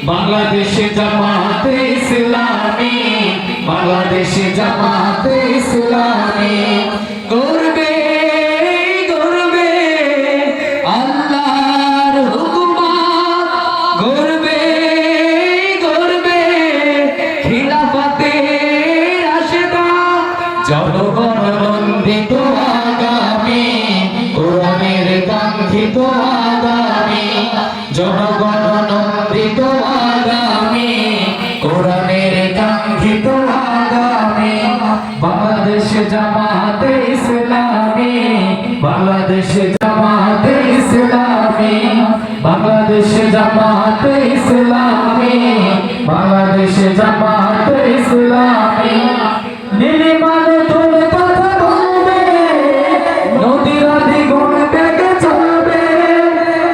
বাংলাদেশে জামাতে ইসলামী, বাংলাদেশে জামাতে ইসলামী। গর্বে গর্বে আল্লাহর হুকুমত, গর্বে গর্বে খিলাফতের রাশেদা, জনগণ নন্দিত আগামী, কোরআনের কাঙ্ক্ষিত আগামী, জনগণ নন্দিত আগামী, কোরআনের কাঙ্ক্ষিত আগামী। বাংলাদেশ জামাতে ইসলামী, বাংলাদেশ জামাতে ইসলামী, বাংলাদেশ জামাতে ইসলামী, বাংলাদেশ জামাতে ইসলামী। নীলিমান তোর কথা বলবে, নদীর দ্বিগুণ বেগে চলবে।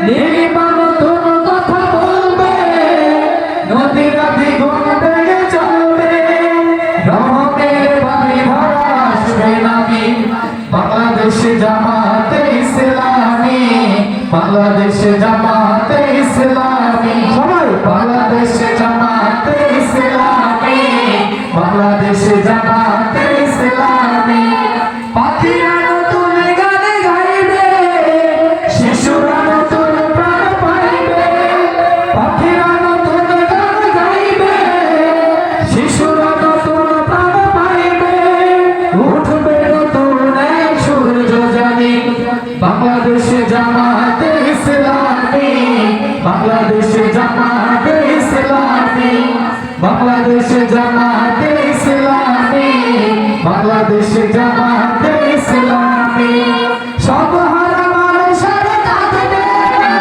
নীলিমান তোর কথা বলবে, নদীর দ্বিগুণ বেগে চলবে। রহমের বাড়ি ভরা আসবে নামি, বাংলাদেশ জামাতে ইসলামী, বাংলাদেশ জামাতে ইসলামী। সবাই বাংলাদেশ জামাতে ইসলামী, বাংলাদেশ জামাতে ইসলামী। পাখিরা নতুন গান গাইবে, শিশুরা নতুন প্রাণ পাইবে। পাখিরা নতুন গান গাইবে, শিশুরা নতুন প্রাণ পাইবে। উঠবে নতুন এক সূর্য জানি, বাংলাদেশ জামাতে ইসলামী, বাংলাদেশ জামাতে ইসলামী, বাংলাদেশ জামাতে ইসলামী, বাংলাদেশ জামাতে ইসলামী। সব হারা মানুষের কাঁদবে না,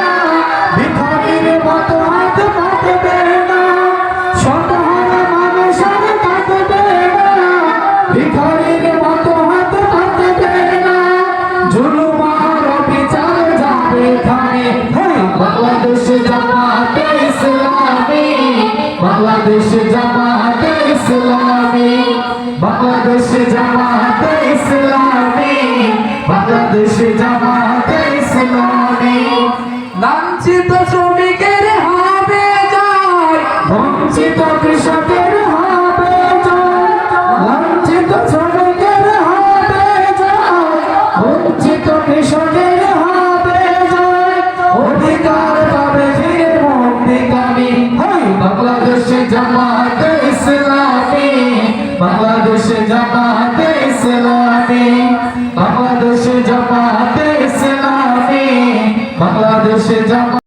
ভিখারির মতো হাত পাতবে না। সব হারা মানুষের কাঁদবে না, ভিখারির মতো হাত পাতবে না। জুলুম আর বিচার যাবে থামে, বাংলাদেশ জামাতে ইসলামী, বাংলাদেশ জামাতে ইসলামী, বাংলাদেশ জামাতে ইসলামী, বাংলাদেশ জামাতে ইসলামী। লাঞ্ছিত শ্রমিকের হবে জয়, বঞ্চিত কৃষকের